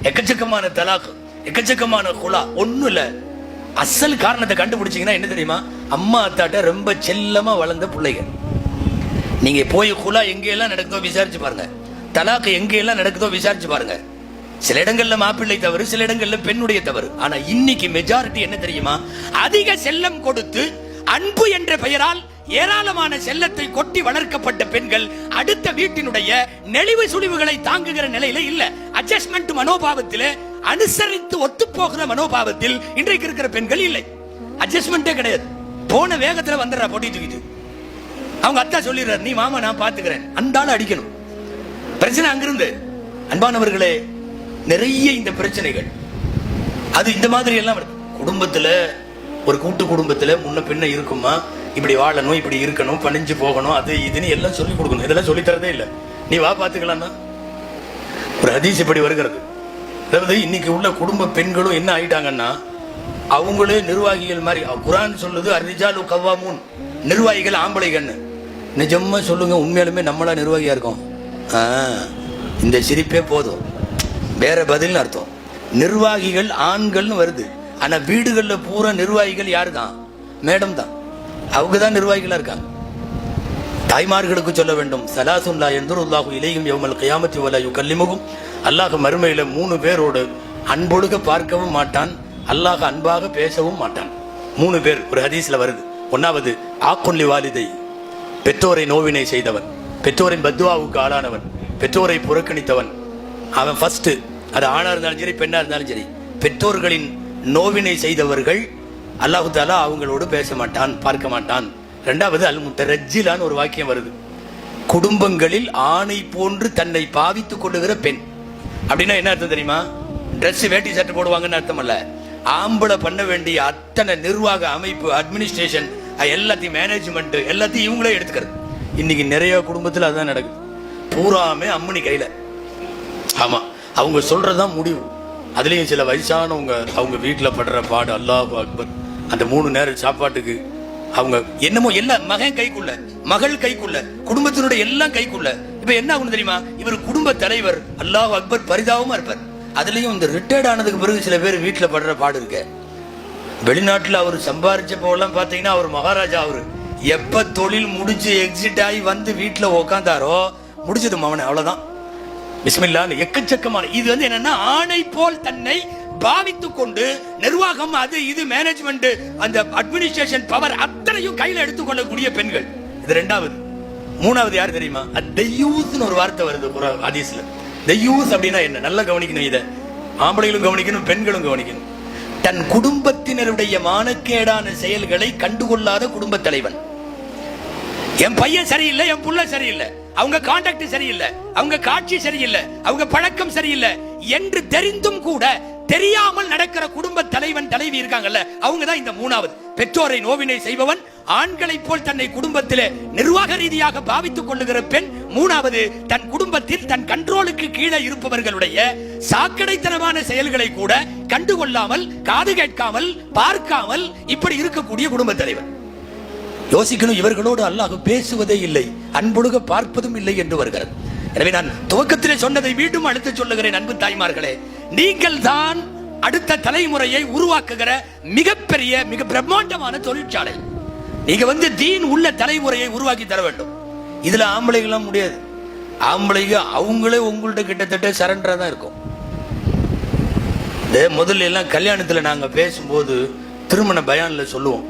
எக்கச்சக்கமான தலாக், எக்கச்சக்கமான குலா. ஒண்ணும் இல்ல, அசல் காரணத்தை கண்டுபிடிச்சீங்கன்னா என்ன தெரியுமா? அம்மா அத்தாட்ட ரொம்ப செல்லமா வளர்ந்த பிள்ளைங்க. நீங்க போய் குலா எங்கெல்லாம் நடக்குதோ விசாரிச்சு பாருங்க, தலாக்கு எங்கெல்லாம் நடக்குதோ விசாரிச்சு பாருங்க. சில இடங்கள்ல மாப்பிள்ளை தவறு, சில இடங்கள்ல பெண்ணுடைய தவறு. ஆனா இன்னைக்கு மெஜாரிட்டி என்ன தெரியுமா? அதிக செல்லம் கொடுத்து அன்பு என்ற பெயரால் ஏராளமான செல்லத்தை கொட்டி வளர்க்கப்பட்ட பெண்கள் அடுத்த வீட்டினுடைய நெளிவு சுழிவுகளை தாங்குகிற நிலையில இல்ல. அட்ஜஸ்ட்மெண்ட் மனோபாவத்தில், அனுசரித்து ஒத்து போகிற மனோபாவத்தில் இன்றைக்கு இருக்கிற பெண்கள் இல்லை. அட்ஜஸ்ட்மெண்டே கிடையாது. போன வேகத்துல வந்துடுறா போட்டி தூக்கிட்டு. அவங்க அத்தா சொல்லிடுறாரு, நீ மாமா நான் பாத்துக்கிறேன், அந்த ஆளை அடிக்கணும். பிரச்சனை அங்கிருந்து. அன்பானவர்களே, நிறைய இந்த பிரச்சனைகள் அது இந்த மாதிரி எல்லாம் குடும்பத்துல, ஒரு கூட்டு குடும்பத்துல முன்ன பின்ன இருக்குமா, இப்படி வாழணும், இப்படி இருக்கணும், பணிஞ்சு போகணும், அது இதுன்னு எல்லாம் சொல்லி கொடுக்கணும். இதெல்லாம் சொல்லி தரதே இல்லை. நீ வா பாத்துக்கலாம் தான் ஒரு ஹதீஸ் இப்படி வருகிறது. அதாவது இன்னைக்கு உள்ள குடும்ப பெண்களும் என்ன ஆயிட்டாங்கன்னா, அவங்களே நிர்வாகிகள் மாதிரி. குர்ஆன் சொல்லுது அர்ரிஜாலு கவ்வாமூன், நிர்வாகிகள் ஆம்பளைகன்னு. நிஜமா சொல்லுங்க, உண்மையாலுமே நம்மளா நிர்வாகியா இருக்கோம்? இந்த சிரிப்பே போதும், வேற பதில் அர்த்தம். நிர்வாகிகள் ஆண்கள்னு வருது, ஆனா வீடுகள்ல பூரா நிர்வாகிகள் யாரு தான்? மேடம் தான். அவங்க தான் நிர்வாகிகளா இருக்காங்க. தாய்மார்களுக்கு சொல்ல வேண்டும், சலாசுல்லா எந்தருல்லாஹு இலையும் யௌமல் கியாமத்தி வலா யுகல்லிமுகும். அல்லாஹ் மறுமையில 3 பேரோடு அன்பொழுக பார்க்கவும் மாட்டான், அல்லாஹ் அன்பாக பேசவும் மாட்டான். 3 பேர் ஒரு ஹதீஸ்ல வருது. ஒன்னாவது ஆக்குன்லி வாலிதை, பெற்றோரை நோவினை செய்தவன், பெற்றோரின் பத்வாவுக்கு ஆளானவன், பெற்றோரை புறக்கணித்தவன். அவன் ஃபர்ஸ்ட். அது ஆணா இருந்தாலும் சரி, பெண்ணா இருந்தாலும் சரி, பெற்றோர்களின் நோவினை செய்தவர்கள் அல்லாஹு தாலா அவங்களோடு பேச மாட்டான், பார்க்க மாட்டான். இரண்டாவது அல் முத்தரஜ்ஜிலான்னு ஒரு வாக்கியம் வருது. குடும்பங்களில் ஆணை போன்று தன்னை பாவித்துக் கொள்ளுகிற பெண். அப்படின்னா என்ன அர்த்தம் தெரியுமா? ட்ரெஸ் வேட்டி சட்டை போடுவாங்கன்னு அர்த்தம் அல்ல. ஆம்பளை பண்ண வேண்டிய அத்தனை நிர்வாக அமைப்பு, அட்மினிஸ்ட்ரேஷன், எல்லாத்தையும் மேனேஜ்மெண்ட் எல்லாத்தையும் இவங்களே எடுத்துக்கிறது. இன்னைக்கு நிறைய குடும்பத்தில் அதுதான் நடக்குது. பூராமே அம்மனி கையில. ஆமா, அவங்க சொல்றதுதான் முடிவு. அதுலயும் சில வயசானவங்க அவங்க வீட்டுல படுற பாடு அல்லாஹு அக்பர். அந்த 3 நேர சாப்பாட்டுக்கு அவங்க என்னமோ எல்லாம் மகன் கைக்குள்ள, மகள் கைக்குள்ள, குடும்பத்தினுடைய எல்லாம் கைக்குள்ள. இப்ப என்ன ஆகும் தெரியுமா? இவர் குடும்ப தலைவர், அல்லாஹு அக்பர், பரிதாபமா இருப்பார். அதுலயும் இந்த ரிட்டையர்ட் ஆனதுக்கு பிறகு சில பேர் வீட்டுல படுற பாடு இருக்க. வெளிநாட்டுல அவர் சம்பாரிச்ச போலாம் பாத்தீங்கன்னா அவர் மகாராஜா. அவரு எப்ப தொழில் முடிச்சு எக்ஸிட் ஆகி வந்து வீட்டுல உக்காந்தாரோ முடிச்சது மவன, அவ்வளவுதான். பிஸ்மில்லாஹ். எக்கச்சக்கமான இது என்னன்னா, ஆணை போல் தன்னை பாவித்துக் கொண்டு நிர்வாகம், அது இது மேனேஜ்மெண்ட், அந்த அட்மினிஸ்ட்ரேஷன் பவர் அத்தனையும் கையில எடுத்துக்கொள்ளக்கூடிய பெண்கள். இது இரண்டாவது. மூணாவது யார் தெரியுமா? அத்தையூஸ்னு ஒரு வார்த்தை வருது ஹதீஸ்ல. தையூஸ் அப்படின்னா என்ன? நல்லா கவனிக்கணும். இதை ஆம்பளைகளும் கவனிக்கணும், பெண்களும் கவனிக்கணும். தன் குடும்பத்தினருடைய மானக்கேடான செயல்களை கண்டுகொள்ளாத குடும்ப தலைவன். என் பையன் சரியில்லை, என் புள்ள சரியில்லை, அவங்க கான்டாக்ட் சரியில்லை, அவங்க காட்சி சரியில்லை, அவங்க பழக்கம் சரியில்லை என்று தெரிந்தும் கூட தெரியாமல் நடக்கிற குடும்ப தலைவன் தலைவி இருக்காங்கல்ல, அவங்க தான் இந்த மூணாவது. பெற்றோரை நோவினை செய்பவன், ஆண்களை போல் தன்னை குடும்பத்திலே நிர்வாக ரீதியாக பாவித்துக் கொள்ளுகிற பெண். மூணாவது, தன் குடும்பத்தில் தன் கண்ட்ரோலுக்கு கீழே இருப்பவர்களுடைய சாக்கடைத்தனமான செயல்களை கூட கண்டுகொள்ளாமல், காது கேட்காமல், பார்க்காமல் இப்படி இருக்கக்கூடிய குடும்ப தலைவன். யோசிக்கணும், இவர்களோடு அல்லாஹ் பேசுவதே இல்லை, அன்பொழுக பார்ப்பதும் இல்லை என்று வருகிறது. எனவே நான் துவக்கத்திலே சொன்னதை மீண்டும் அடுத்து சொல்லுகிறேன். அன்பு தாய்மார்களே, நீங்கள் தான் அடுத்த தலைமுறையை உருவாக்குகிற மிகப்பெரிய, மிக பிரம்மாண்டமான தொழிற்சாலை. நீங்க தீன் உள்ள தலைமுறையை உருவாக்கி தர வேண்டும். இதுல ஆம்பளைகள்லாம் முடியாது. ஆம்பளைங்க அவங்களே உங்கள்ட்ட கிட்டத்தட்ட சரண்டரா தான் இருக்கும். முதல்ல எல்லாம் கல்யாணத்துல நாங்க பேசும்போது திருமண பயான்ல சொல்லுவோம்,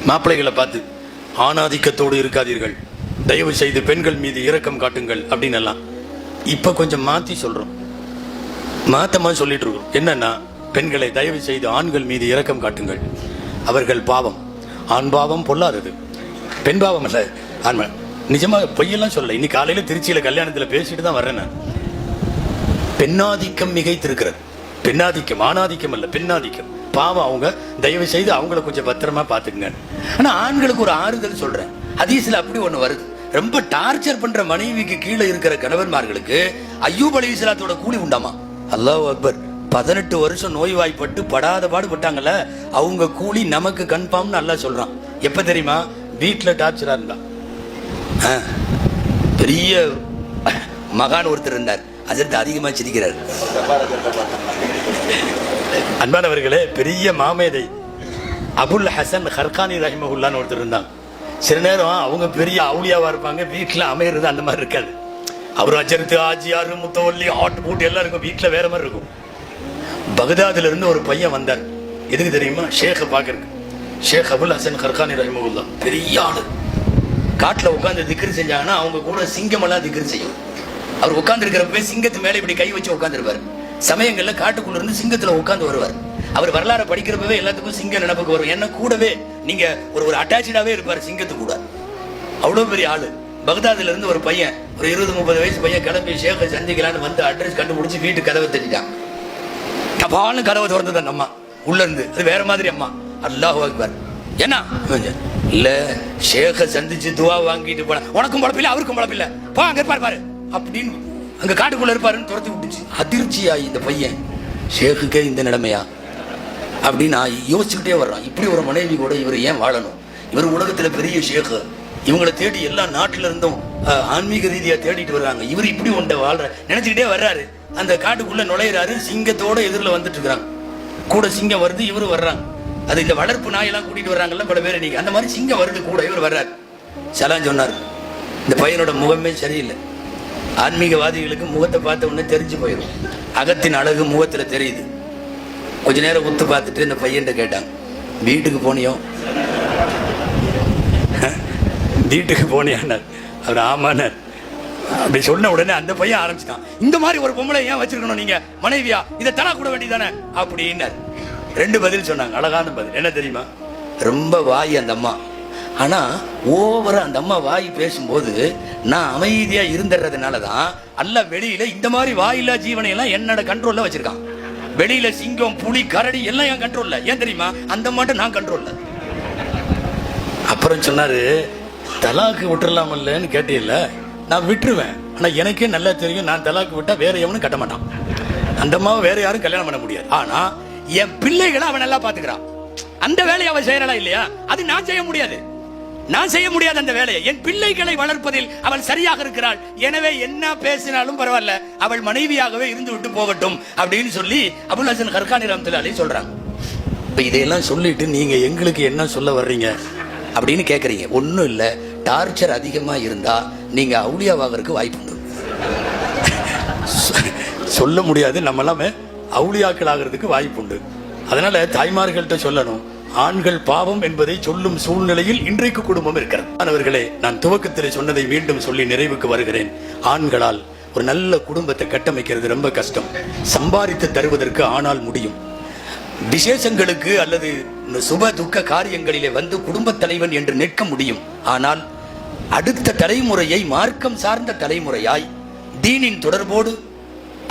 மாப்பிள்ளைகளை பார்த்து ஆணாதிக்கத்தோடு இருக்காதீர்கள், தயவு செய்து பெண்கள் மீது இரக்கம் காட்டுங்கள் அப்படின்னு எல்லாம். இப்ப கொஞ்சம் மாத்தி சொல்றோம், மாத்தமா சொல்லிட்டு இருக்கோம். என்னன்னா, பெண்களை தயவு செய்து ஆண்கள் மீது இரக்கம் காட்டுங்கள், அவர்கள் பாவம், ஆண் பாவம் பொல்லாதது, பெண் பாவம் அல்ல. ஆண்மை நிஜமா பொய்யெல்லாம் சொல்ல. இன்னைக்கு காலையில திருச்சியில கல்யாணத்துல பேசிட்டு தான் வர்றேன். பெண்ணாதிக்கம் மிகைத்திருக்கிறது. பெண்ணாதிக்கம், ஆணாதிக்கம் அல்ல, பெண்ணாதிக்கம். பாவம் அவங்க, தயவு செய்து அவங்கள கொஞ்சம் பத்திரமா பாத்துக்குங்க. ஆனா ஆண்களுக்கு ஒரு ஆறுதல் சொல்றேன். ஹதீஸ்ல அப்படி ஒண்ணு வருது. ரொம்ப டார்ச்சர் பண்ற மனைவிக்கு கீழே இருக்கிற கணவன்மார்களுக்கு அய்யூப் அலைஹிஸ்ஸலாத்தோட கூலி உண்டாமா. அல்லாஹ் அக்பர். 18 வருஷம் நோய்வாய்ப்பட்டு படாத பாடுபட்டாங்கல்ல, அவங்க கூலி நமக்கு கன்ஃபார்ம்னு அல்லாஹ் சொல்றான். எப்ப தெரியுமா? வீட்டுல டார்ச்சரா இருந்தா. பெரிய மகான் ஒருத்தர் இருந்தார், அதற்கு அதிகமா சிரிக்கிறார். அன்பானவர்களே, பெரிய மாமேதை அபுல் ஹசன் ஹர்கானி ரஹிமஹுல்லான்னு ஒருத்தர் இருந்தாங்க. சில நேரம் அவங்க பெரிய அவுளியாவா இருப்பாங்க, வீட்டில் அமையிறது அந்த மாதிரி இருக்காது. அவர் அஜரத்து ஆஜியாரு முத்தவல்லி ஹாட் பூட் எல்லாம் இருக்கும், வீட்டில் வேற மாதிரி இருக்கும். பகதாதுல இருந்து ஒரு பையன் வந்தார். எதுக்கு தெரியுமா? ஷேக்கை பார்க்கறதுக்கு. ஷேக் அபுல் ஹசன் ஹர்கானி ரஹிமஹுல்லா பெரிய ஆளு. காட்டில் உட்காந்து திக்ர் செஞ்சாங்கன்னா அவங்க கூட சிங்கமெல்லாம் திக்ர் செய்யும். அவர் உட்கார்ந்து இருக்கிறப்ப சிங்கத்து மேலே இப்படி கை வச்சு உட்காந்துருப்பாரு. சமயங்கள்ல காட்டுக்குள்ள இருந்து சிங்கத்துல உட்காந்து வருவார். அவர் வரலாறு படிக்கிறப்பவே எல்லாத்துக்கும் சிங்க நினைப்புக்கு வரும். என்ன கூடவே நீங்க ஒரு அட்டாச்சாவே இருப்பாரு சிங்கத்து கூட. அவ்வளவு பெரிய ஆளு. பகதாதுல இருந்து ஒரு பையன், ஒரு 20-30 வயசு பையன் கிளம்பி ஷேக்கை சந்திக்கலான்னு வந்து அட்ரஸ் கண்டுபிடிச்சு வீட்டு கதவை தட்டிட்டான். டபால்னு கதவை திறந்தது அந்த அம்மா உள்ள இருந்து. அது வேற மாதிரி அம்மா. அல்லாஹ் அக்பர். என்ன இல்ல, ஷேக்கை சந்திச்சு துவா வாங்கிட்டு போன, உனக்கும் பழப்பில்ல அவருக்கும் பழப்பில்ல, பா அங்க இருப்பாரு பாரு அப்படின்னு அங்க காட்டுக்குள்ள இருப்பாருன்னு துரத்தி விட்டுச்சு. அதிர்ச்சியாயி இந்த பையன், ஷேக்குக்கே இந்த நிலைமையா அப்படின்னு நான் யோசிச்சுக்கிட்டே வர்றான். இப்படி ஒரு மனைவி கூட இவர் ஏன் வாழணும்? இவர் உலகத்துல பெரிய ஷேக்கு, இவங்களை தேடி எல்லா நாட்டுல இருந்தும் ஆன்மீக ரீதியா தேடிட்டு வர்றாங்க. இவர் இப்படி ஒன்றை வாழ்ற நினைச்சுக்கிட்டே வர்றாரு. அந்த காட்டுக்குள்ள நுழையிறாரு. சிங்கத்தோட எதிரில் வந்துட்டு இருக்கிறாங்க. கூட சிங்கம் வருது, இவரு வர்றாங்க. அது இந்த வளர்ப்பு நாயெல்லாம் கூட்டிட்டு வர்றாங்கல்ல பல பேர், நீங்க அந்த மாதிரி சிங்கம் வருது கூட, இவர் வர்றாரு. சலான் சொன்னார். இந்த பையனோட முகமே சரியில்லை. ஆன்மீகவாதிகளுக்கு முகத்தை பார்த்த உடனே தெரிஞ்சு போயிடும். அகத்தின் அழகு முகத்துல தெரியுது. கொஞ்ச நேரம் உத்து பார்த்துட்டு இந்த பையன் கேட்டாங்க, வீட்டுக்கு போனியோ? வீட்டுக்கு போனியானார். அவர் ஆமானார். அப்படி சொன்ன உடனே அந்த பையன் ஆரம்பிச்சுட்டான், இந்த மாதிரி ஒரு பொம்பளை ஏன் வச்சிருக்கணும் நீங்க மனைவியா? இதை தரா கூட வேண்டியதானே அப்படின்னார். 2 பதில் சொன்னாங்க. அழகான பதில் என்ன தெரியுமா? ரொம்ப வாய் அந்த அம்மா. ஆனா ஓவரா அந்த அம்மா வாய் பேசும்போது நான் அமைதியா இருந்துறதுனாலதான் அல்ல வெளியில இந்த மாதிரி வாயில்லா ஜீவனை எல்லாம் என்னோட கண்ட்ரோல்ல வச்சிருக்கான். வெளியில சிங்கம், புலி, கரடி எல்லாம் என் கண்ட்ரோல்ல. ஏன் தெரியுமா? அந்த மட்டும் நான் கண்ட்ரோல்ல. அப்புறம் சொன்னாரு, தலாக்கு விட்டுறலாமல்லன்னு கேட்டீங்கல்ல, நான் விட்டுருவேன். ஆனா எனக்கே நல்லா தெரியும், நான் தலாக்கு விட்டா வேற எவனும் கட்ட மாட்டான். அந்த அம்மாவை வேற யாரும் கல்யாணம் பண்ண முடியாது. ஆனா என் பிள்ளைகளை அவன் நல்லா பாத்துக்கிறான். அந்த வேலையை அவன் செய்யறா இல்லையா? அது நான் செய்ய முடியாது. நான் செய்ய முடியாது அந்த வேலையை. என் பிள்ளைகளை வளர்ப்பதில் அவள் சரியாக இருக்கிறாள். எனவே என்ன பேசினாலும் பரவாயில்ல, அவள் மனைவியாகவே இருந்து விட்டு போகட்டும் அப்படின்னு சொல்லி அபுல் ஹசன் ஹர்கானி ரஹ்மத்துல்லாஹி அலைஹி சொல்றாங்க. இப்ப இதையெல்லாம் சொல்லிட்டு நீங்க எங்களுக்கு என்ன சொல்ல வர்றீங்க அப்படின்னு கேக்குறீங்க. ஒன்னும் இல்ல, டார்ச்சர் அதிகமா இருந்தா நீங்க அவுலியாவாகிறதுக்கு வாய்ப்பு உண்டு. சொல்ல முடியாது, நம்ம எல்லாமே அவுலியாக்கள் ஆகிறதுக்கு வாய்ப்பு உண்டு. அதனால தாய்மார்கள்ட்ட சொல்லணும், ஆண்கள் பாவம் என்பதை சொல்லும் சூழ்நிலையில் இன்றைக்கு குடும்பம் இருக்கிறது. அவர்களே, நான் துவக்கத்தில் சொன்னதை மீண்டும் சொல்லி நிறைவுக்கு வருகிறேன். ஆண்களால் ஒரு நல்ல குடும்பத்தை கட்டமைக்கிறது ரொம்ப கஷ்டம். சம்பாதித்து தருவதற்கு ஆனால் முடியும். விசேஷங்களுக்கு அல்லது சுப துக்க காரியங்களிலே வந்து குடும்ப தலைவன் என்று நிற்க முடியும். ஆனால் அடுத்த தலைமுறையை மார்க்கம் சார்ந்த தலைமுறையாய் தீனின் தொடர்போடு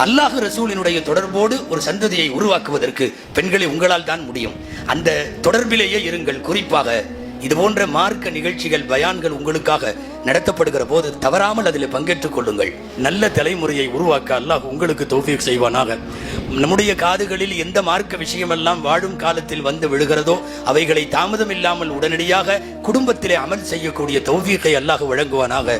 அல்லாஹ் ரசூலினுடைய தொடர்போடு ஒரு சந்ததியை உருவாக்குவதற்கு பெண்களை உங்களால் தான் முடியும். அந்த தொடர்பிலேயே இருங்கள். குறிப்பாக இது போன்ற மார்க்க நிகழ்ச்சிகள், பயான்கள் உங்களுக்காக நடத்தப்படுகிற போது தவறாமல் அதில் பங்கேற்றுக் கொள்ளுங்கள். நல்ல தலைமுறையை உருவாக்க அல்லாஹ் உங்களுக்கு தௌஃபீக் செய்வானாக. நம்முடைய காதுகளில் எந்த மார்க்க விஷயமெல்லாம் வாழும் காலத்தில் வந்து விழுகிறதோ அவைகளை தாமதம் இல்லாமல் உடனடியாக குடும்பத்திலே அமல் செய்யக்கூடிய தௌஃபீக்கை அல்லாஹ் வழங்குவானாக.